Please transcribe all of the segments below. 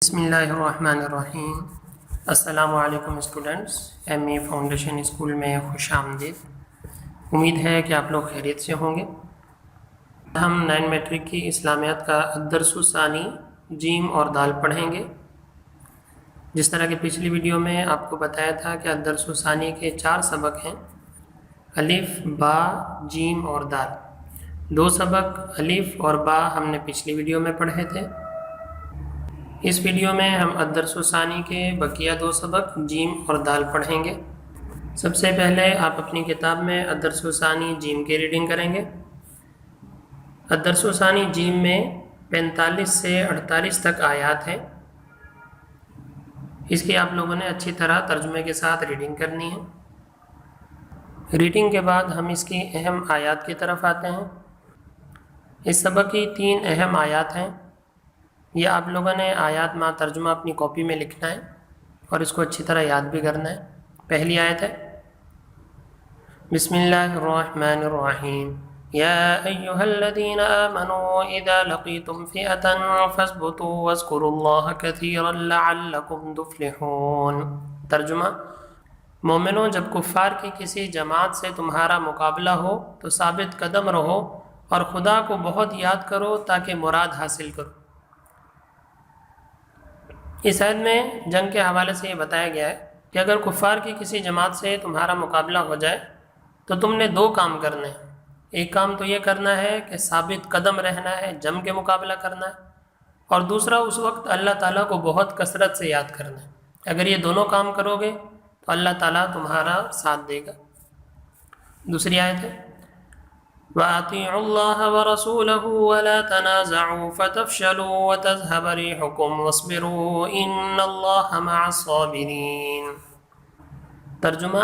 بسم اللہ الرحمن الرحیم۔ السلام علیکم اسٹوڈنٹس، ایم اے فاؤنڈیشن اسکول میں خوش آمدید۔ امید ہے کہ آپ لوگ خیریت سے ہوں گے۔ ہم 9 میٹرک کی اسلامیات کا الدرس الثانی جیم اور دال پڑھیں گے۔ جس طرح کہ پچھلی ویڈیو میں آپ کو بتایا تھا کہ الدرس الثانی کے 4 سبق ہیں، الف، با، جیم اور دال۔ 2 سبق الف اور با ہم نے پچھلی ویڈیو میں پڑھے تھے۔ اس ویڈیو میں ہم الدرس الثانی کے بقیہ 2 سبق جیم اور دال پڑھیں گے۔ سب سے پہلے آپ اپنی کتاب میں الدرس الثانی جیم کی ریڈنگ کریں گے۔ الدرس الثانی جیم میں 45 سے 48 تک آیات ہیں۔ اس کی آپ لوگوں نے اچھی طرح ترجمے کے ساتھ ریڈنگ کرنی ہے۔ ریڈنگ کے بعد ہم اس کی اہم آیات کی طرف آتے ہیں۔ اس سبق کی 3 اہم آیات ہیں۔ یہ آپ لوگوں نے آیات مع ترجمہ اپنی کاپی میں لکھنا ہے اور اس کو اچھی طرح یاد بھی کرنا ہے۔ پہلی آیت ہے، بسم اللہ الرحمن الرحیم، یا ایہا الذین آمنوا اذا لقیتم فئۃ فاثبتوا واذکروا اللہ کثیرا لعلکم تفلحون۔ ترجمہ، مومنوں، جب کفار کی کسی جماعت سے تمہارا مقابلہ ہو تو ثابت قدم رہو اور خدا کو بہت یاد کرو تاکہ مراد حاصل کرو۔ اس آیت میں جنگ کے حوالے سے یہ بتایا گیا ہے کہ اگر کفار کی کسی جماعت سے تمہارا مقابلہ ہو جائے تو تم نے 2 کام کرنے ہیں۔ ایک کام تو یہ کرنا ہے کہ ثابت قدم رہنا ہے، جم کے مقابلہ کرنا ہے، اور دوسرا اس وقت اللہ تعالیٰ کو بہت کثرت سے یاد کرنا ہے۔ اگر یہ دونوں کام کرو گے تو اللہ تعالیٰ تمہارا ساتھ دے گا۔ دوسری آیت ہے، وَأَطِيعُوا اللَّهَ وَرَسُولَهُ وَلَا تَنَازَعُوا فَتَفْشَلُوا وَتَذْهَبَ رِيحُكُمْ وَاصْبِرُوا إِنَّ اللَّهَ مَعَ الصَّابِرِينَ۔ ترجمہ،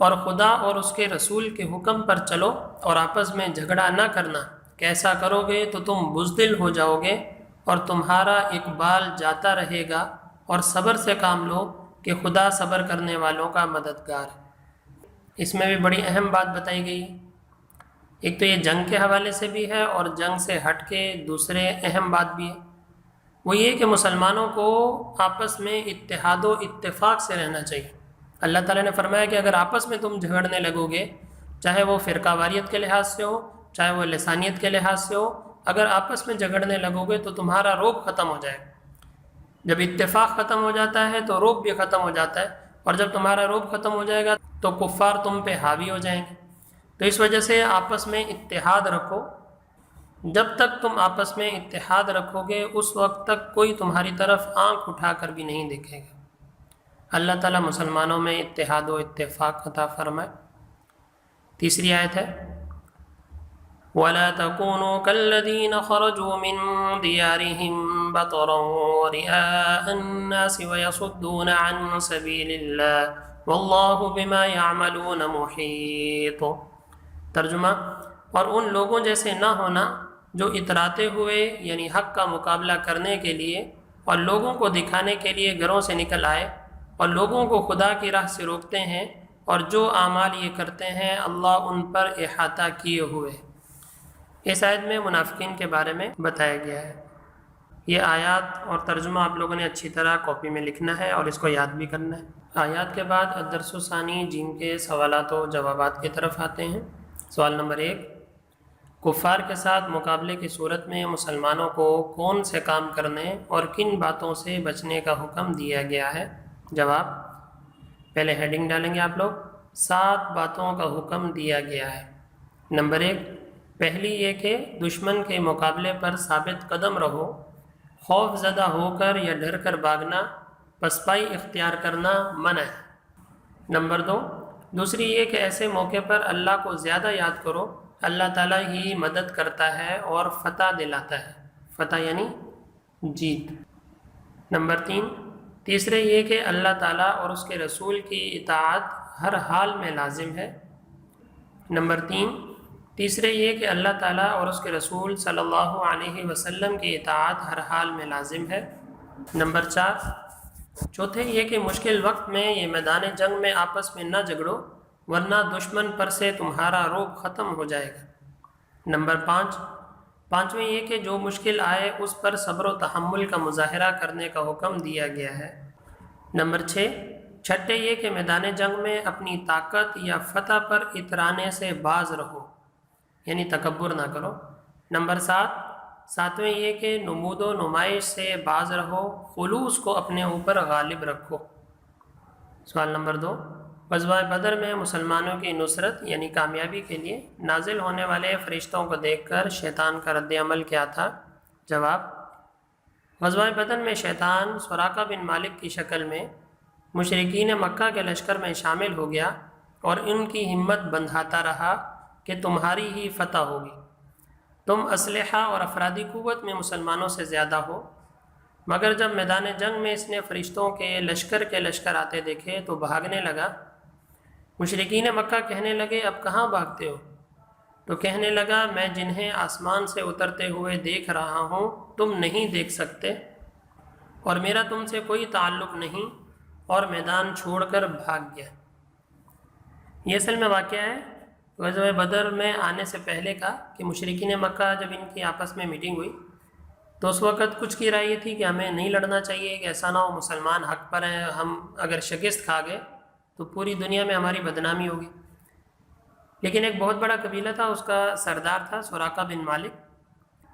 اور خدا اور اس کے رسول کے حکم پر چلو اور آپس میں جھگڑا نہ کرنا، کہ ایسا کرو گے تو تم بزدل ہو جاؤ گے اور تمہارا اقبال جاتا رہے گا، اور صبر سے کام لو کہ خدا صبر کرنے والوں کا مددگار ہے۔ اس میں بھی بڑی اہم بات بتائی گئی۔ ایک تو یہ جنگ کے حوالے سے بھی ہے اور جنگ سے ہٹ کے دوسرے اہم بات بھی ہے، وہ یہ کہ مسلمانوں کو آپس میں اتحاد و اتفاق سے رہنا چاہیے۔ اللہ تعالیٰ نے فرمایا کہ اگر آپس میں تم جھگڑنے لگو گے، چاہے وہ فرقہ واریت کے لحاظ سے ہو، چاہے وہ لسانیت کے لحاظ سے ہو، اگر آپس میں جھگڑنے لگو گے تو تمہارا روب ختم ہو جائے گا۔ جب اتفاق ختم ہو جاتا ہے تو روب بھی ختم ہو جاتا ہے، اور جب تمہارا روب ختم ہو جائے گا تو کفار تم پہ حاوی ہو جائیں گے۔ تو اس وجہ سے آپس میں اتحاد رکھو۔ جب تک تم آپس میں اتحاد رکھو گے اس وقت تک کوئی تمہاری طرف آنکھ اٹھا کر بھی نہیں دیکھے گا۔ اللہ تعالیٰ مسلمانوں میں اتحاد و اتفاق عطا فرمائے۔ تیسری آیت ہے، وَلَا تَكُونُوا كَالَّذِينَ خَرَجُوا مِن دِيَارِهِمْ بَطَرًا وَرِئَاءَ النَّاسِ وَيَصُدُّونَ عَن سَبِيلِ اللَّهِ وَاللَّهُ بِمَا يَعْمَلُونَ مُحِيطٌ۔ ترجمہ، اور ان لوگوں جیسے نہ ہونا جو اتراتے ہوئے یعنی حق کا مقابلہ کرنے کے لیے اور لوگوں کو دکھانے کے لیے گھروں سے نکل آئے اور لوگوں کو خدا کی راہ سے روکتے ہیں، اور جو اعمال یہ کرتے ہیں اللہ ان پر احاطہ کیے ہوئے۔ اس آیت میں منافقین کے بارے میں بتایا گیا ہے۔ یہ آیات اور ترجمہ آپ لوگوں نے اچھی طرح کاپی میں لکھنا ہے اور اس کو یاد بھی کرنا ہے۔ آیات کے بعد الدرس الثانی جیم کے سوالات و جوابات کی طرف آتے ہیں۔ سوال نمبر 1، کفار کے ساتھ مقابلے کی صورت میں مسلمانوں کو کون سے کام کرنے اور کن باتوں سے بچنے کا حکم دیا گیا ہے؟ جواب، پہلے ہیڈنگ ڈالیں گے آپ لوگ، 7 باتوں کا حکم دیا گیا ہے۔ نمبر 1، پہلی یہ کہ دشمن کے مقابلے پر ثابت قدم رہو، خوف زدہ ہو کر یا ڈر کر بھاگنا، پسپائی اختیار کرنا منع ہے۔ نمبر 2، دوسری یہ کہ ایسے موقع پر اللہ کو زیادہ یاد کرو، اللہ تعالیٰ ہی مدد کرتا ہے اور فتح دلاتا ہے، فتح یعنی جیت۔ نمبر 3، تیسرے یہ کہ اللہ تعالیٰ اور اس کے رسول کی اطاعت ہر حال میں لازم ہے۔ نمبر 3، تیسرے یہ کہ اللہ تعالیٰ اور اس کے رسول صلی اللہ علیہ وسلم کی اطاعت ہر حال میں لازم ہے۔ نمبر 4، چوتھے یہ کہ مشکل وقت میں یہ میدان جنگ میں آپس میں نہ جھگڑو ورنہ دشمن پر سے تمہارا رعب ختم ہو جائے گا۔ نمبر 5، پانچویں یہ کہ جو مشکل آئے اس پر صبر و تحمل کا مظاہرہ کرنے کا حکم دیا گیا ہے۔ نمبر 6، چھٹے یہ کہ میدان جنگ میں اپنی طاقت یا فتح پر اترانے سے باز رہو، یعنی تکبر نہ کرو۔ نمبر 7، ساتویں یہ کہ نمود و نمائش سے باز رہو، خلوص کو اپنے اوپر غالب رکھو۔ سوال نمبر 2، غزوہ بدر میں مسلمانوں کی نصرت یعنی کامیابی کے لیے نازل ہونے والے فرشتوں کو دیکھ کر شیطان کا رد عمل کیا تھا؟ جواب، غزوہ بدر میں شیطان سراقہ بن مالک کی شکل میں مشرکین مکہ کے لشکر میں شامل ہو گیا اور ان کی ہمت بندھاتا رہا کہ تمہاری ہی فتح ہوگی، تم اسلحہ اور افرادی قوت میں مسلمانوں سے زیادہ ہو۔ مگر جب میدان جنگ میں اس نے فرشتوں کے لشکر آتے دیکھے تو بھاگنے لگا۔ مشرکین مکہ کہنے لگے، اب کہاں بھاگتے ہو؟ تو کہنے لگا، میں جنہیں آسمان سے اترتے ہوئے دیکھ رہا ہوں تم نہیں دیکھ سکتے، اور میرا تم سے کوئی تعلق نہیں، اور میدان چھوڑ کر بھاگ گیا۔ یہ اصل میں واقعہ ہے غزوہ بدر میں آنے سے پہلے کا کہ مشرکین مکہ جب ان کی آپس میں میٹنگ ہوئی تو اس وقت کچھ کی رائے یہ تھی کہ ہمیں نہیں لڑنا چاہیے، کہ ایسا نہ ہو مسلمان حق پر ہیں، ہم اگر شکست کھا گئے تو پوری دنیا میں ہماری بدنامی ہوگی۔ لیکن ایک بہت بڑا قبیلہ تھا، اس کا سردار تھا سراقہ بن مالک،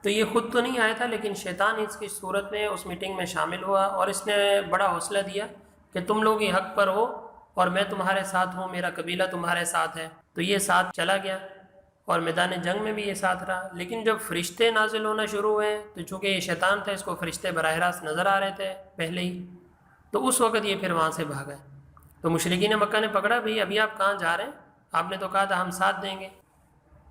تو یہ خود تو نہیں آیا تھا لیکن شیطان اس کی صورت میں اس میٹنگ میں شامل ہوا اور اس نے بڑا حوصلہ دیا کہ تم لوگ ہی حق پر ہو اور میں تمہارے ساتھ ہوں، میرا قبیلہ تمہارے ساتھ ہے۔ تو یہ ساتھ چلا گیا اور میدان جنگ میں بھی یہ ساتھ رہا۔ لیکن جب فرشتے نازل ہونا شروع ہوئے تو چونکہ یہ شیطان تھا، اس کو فرشتے براہ راست نظر آ رہے تھے پہلے ہی، تو اس وقت یہ پھر وہاں سے بھاگا۔ تو مشرکین مکہ نے پکڑا، بھئی ابھی آپ کہاں جا رہے ہیں؟ آپ نے تو کہا تھا ہم ساتھ دیں گے۔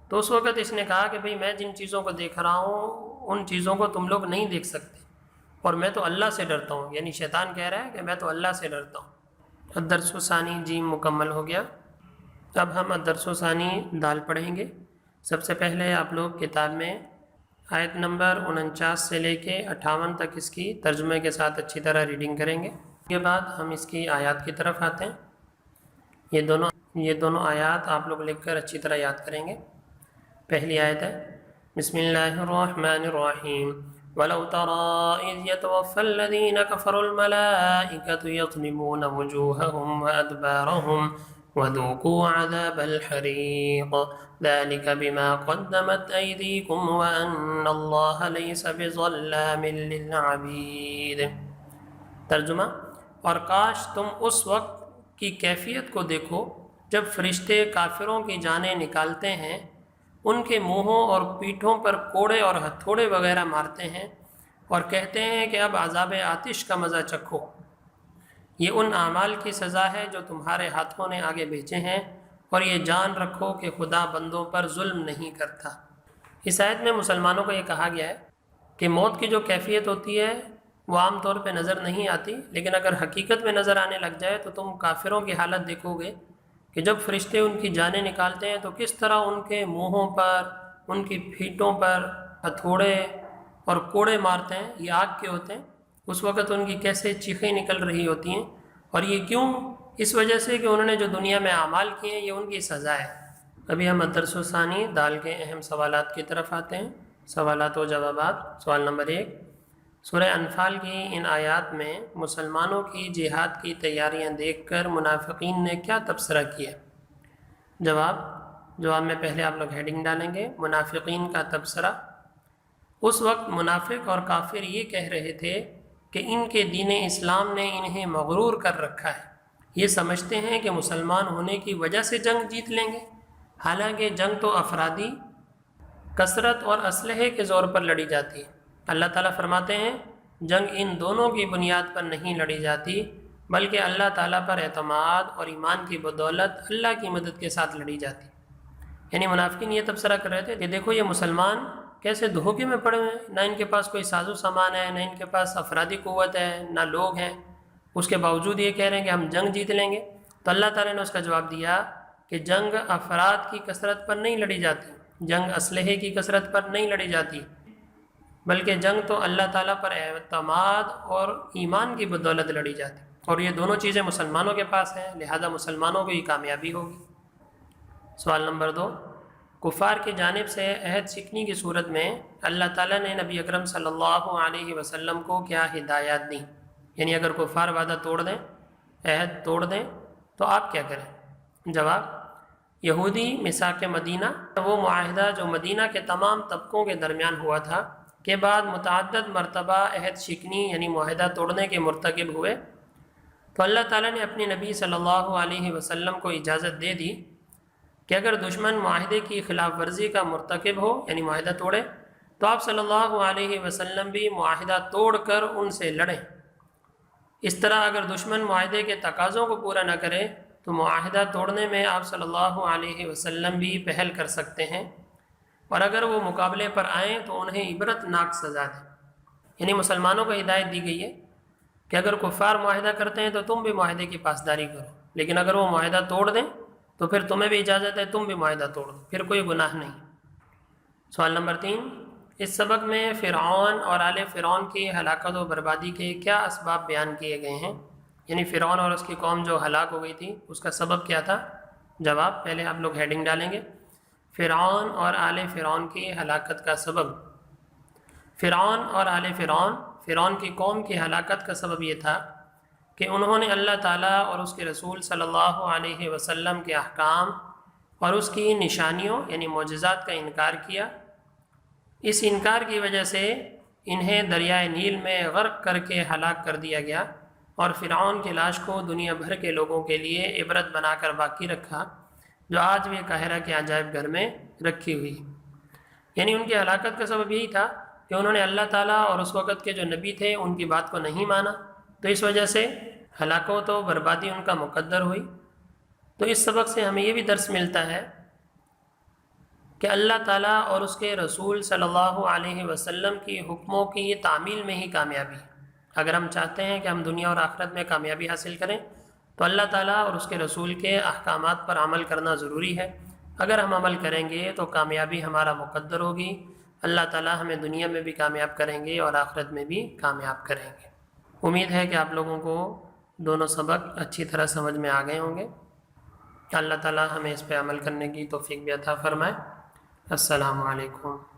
تو اس وقت اس نے کہا کہ بھئی میں جن چیزوں کو دیکھ رہا ہوں ان چیزوں کو تم لوگ نہیں دیکھ سکتے، اور میں تو اللہ سے ڈرتا ہوں، یعنی شیطان کہہ رہا ہے کہ میں تو اللہ سے ڈرتا ہوں۔ الدرس ثانی جیم مکمل ہو گیا۔ اب ہم الدرس ثانی دال پڑھیں گے۔ سب سے پہلے آپ لوگ کتاب میں آیت نمبر 49 سے لے کے 58 تک اس کی ترجمے کے ساتھ اچھی طرح ریڈنگ کریں گے۔ اس کے بعد ہم اس کی آیات کی طرف آتے ہیں۔ یہ دونوں آیات آپ لوگ لکھ کر اچھی طرح یاد کریں گے۔ پہلی آیت ہے، بسم اللہ الرحمن الرحیم، وَلَوْ تَرَىٰ إِذْ يَتَوَفَّى الَّذِينَ كَفَرُوا الْمَلَائِكَةُ يَضْرِبُونَ وُجُوهَهُمْ وَأَدْبَارَهُمْ وَذُوقُوا عَذَابَ الْحَرِيقِ ذَلِكَ بِمَا قَدَّمَتْ أَيْدِيكُمْ وَأَنَّ اللَّهَ لَيْسَ بِظَلَّامٍ لِّلْعَبِيدِ۔ ترجمہ، اور کاش تم اس وقت کی کیفیت کو دیکھو جب فرشتے کافروں کی جانیں نکالتے ہیں، ان کے منہوں اور پیٹھوں پر کوڑے اور ہتھوڑے وغیرہ مارتے ہیں اور کہتے ہیں کہ اب عذاب آتش کا مزہ چکھو۔ یہ ان اعمال کی سزا ہے جو تمہارے ہاتھوں نے آگے بھیجے ہیں، اور یہ جان رکھو کہ خدا بندوں پر ظلم نہیں کرتا۔ اس آیت میں مسلمانوں کو یہ کہا گیا ہے کہ موت کی جو کیفیت ہوتی ہے وہ عام طور پہ نظر نہیں آتی، لیکن اگر حقیقت میں نظر آنے لگ جائے تو تم کافروں کی حالت دیکھو گے کہ جب فرشتے ان کی جانیں نکالتے ہیں تو کس طرح ان کے منہوں پر، ان کی پھیٹوں پر ہتھوڑے اور کوڑے مارتے ہیں، یہ آگ کے ہوتے ہیں۔ اس وقت ان کی کیسے چیخیں نکل رہی ہوتی ہیں، اور یہ کیوں؟ اس وجہ سے کہ انہوں نے جو دنیا میں اعمال کیے ہیں، یہ ان کی سزا ہے۔ ابھی ہم الدرس ثانی دال کے اہم سوالات کی طرف آتے ہیں۔ سوالات و جوابات۔ سوال نمبر 1، سورہ انفال کی ان آیات میں مسلمانوں کی جہاد کی تیاریاں دیکھ کر منافقین نے کیا تبصرہ کیا؟ جواب میں پہلے آپ لوگ ہیڈنگ ڈالیں گے، منافقین کا تبصرہ۔ اس وقت منافق اور کافر یہ کہہ رہے تھے کہ ان کے دین اسلام نے انہیں مغرور کر رکھا ہے، یہ سمجھتے ہیں کہ مسلمان ہونے کی وجہ سے جنگ جیت لیں گے، حالانکہ جنگ تو افرادی کثرت اور اسلحے کے زور پر لڑی جاتی ہے۔ اللہ تعالیٰ فرماتے ہیں جنگ ان دونوں کی بنیاد پر نہیں لڑی جاتی، بلکہ اللہ تعالیٰ پر اعتماد اور ایمان کی بدولت اللہ کی مدد کے ساتھ لڑی جاتی۔ یعنی منافقین یہ تبصرہ کر رہے تھے کہ دیکھو یہ مسلمان کیسے دھوکے میں پڑے ہوئے ہیں، نہ ان کے پاس کوئی ساز و سامان ہے، نہ ان کے پاس افرادی قوت ہے، نہ لوگ ہیں، اس کے باوجود یہ کہہ رہے ہیں کہ ہم جنگ جیت لیں گے۔ تو اللہ تعالیٰ نے اس کا جواب دیا کہ جنگ افراد کی کثرت پر نہیں لڑی جاتی، جنگ اسلحے کی کثرت پر نہیں لڑی جاتی، بلکہ جنگ تو اللہ تعالیٰ پر اعتماد اور ایمان کی بدولت لڑی جاتی، اور یہ دونوں چیزیں مسلمانوں کے پاس ہیں، لہذا مسلمانوں کو ہی کامیابی ہوگی۔ سوال نمبر 2، کفار کی جانب سے عہد شکنی کی صورت میں اللہ تعالیٰ نے نبی اکرم صلی اللہ علیہ وسلم کو کیا ہدایات دی؟ یعنی اگر کفار وعدہ توڑ دیں، عہد توڑ دیں، تو آپ کیا کریں؟ جواب: یہودی میثاق مدینہ، وہ معاہدہ جو مدینہ کے تمام طبقوں کے درمیان ہوا تھا، کے بعد متعدد مرتبہ عہد شکنی یعنی معاہدہ توڑنے کے مرتکب ہوئے، تو اللہ تعالیٰ نے اپنے نبی صلی اللہ علیہ وسلم کو اجازت دے دی کہ اگر دشمن معاہدے کی خلاف ورزی کا مرتکب ہو یعنی معاہدہ توڑے، تو آپ صلی اللہ علیہ وسلم بھی معاہدہ توڑ کر ان سے لڑیں۔ اس طرح اگر دشمن معاہدے کے تقاضوں کو پورا نہ کرے تو معاہدہ توڑنے میں آپ صلی اللہ علیہ وسلم بھی پہل کر سکتے ہیں، اور اگر وہ مقابلے پر آئیں تو انہیں عبرت ناک سزا دیں۔ یعنی مسلمانوں کو ہدایت دی گئی ہے کہ اگر کفار معاہدہ کرتے ہیں تو تم بھی معاہدے کی پاسداری کرو، لیکن اگر وہ معاہدہ توڑ دیں تو پھر تمہیں بھی اجازت ہے تم بھی معاہدہ توڑ دو، پھر کوئی گناہ نہیں۔ سوال نمبر 3، اس سبق میں فرعون اور آل فرعون کی ہلاکت و بربادی کے کیا اسباب بیان کیے گئے ہیں؟ یعنی فرعون اور اس کی قوم جو ہلاک ہو گئی تھی اس کا سبب کیا تھا؟ جواب: پہلے آپ لوگ ہیڈنگ ڈالیں گے، فرعون اور آل فرعون کی ہلاکت کا سبب۔ فرعون اور آل فرعون، فرعون کی قوم کی ہلاکت کا سبب یہ تھا کہ انہوں نے اللہ تعالیٰ اور اس کے رسول صلی اللہ علیہ وسلم کے احکام اور اس کی نشانیوں یعنی معجزات کا انکار کیا۔ اس انکار کی وجہ سے انہیں دریائے نیل میں غرق کر کے ہلاک کر دیا گیا، اور فرعون کی لاش کو دنیا بھر کے لوگوں کے لیے عبرت بنا کر باقی رکھا، جو آج بھی قاہرہ کے عجائب گھر میں رکھی ہوئی۔ یعنی ان کی ہلاکت کا سبب یہی تھا کہ انہوں نے اللہ تعالیٰ اور اس وقت کے جو نبی تھے ان کی بات کو نہیں مانا، تو اس وجہ سے ہلاکت و بربادی ان کا مقدر ہوئی۔ تو اس سبق سے ہمیں یہ بھی درس ملتا ہے کہ اللہ تعالیٰ اور اس کے رسول صلی اللہ علیہ وسلم کی حکموں کی تعمیل میں ہی کامیابی ہے۔ اگر ہم چاہتے ہیں کہ ہم دنیا اور آخرت میں کامیابی حاصل کریں تو اللہ تعالیٰ اور اس کے رسول کے احکامات پر عمل کرنا ضروری ہے۔ اگر ہم عمل کریں گے تو کامیابی ہمارا مقدر ہوگی، اللہ تعالیٰ ہمیں دنیا میں بھی کامیاب کریں گے اور آخرت میں بھی کامیاب کریں گے۔ امید ہے کہ آپ لوگوں کو دونوں سبق اچھی طرح سمجھ میں آ گئے ہوں گے۔ اللہ تعالیٰ ہمیں اس پہ عمل کرنے کی توفیق بھی عطا فرمائے۔ السلام علیکم۔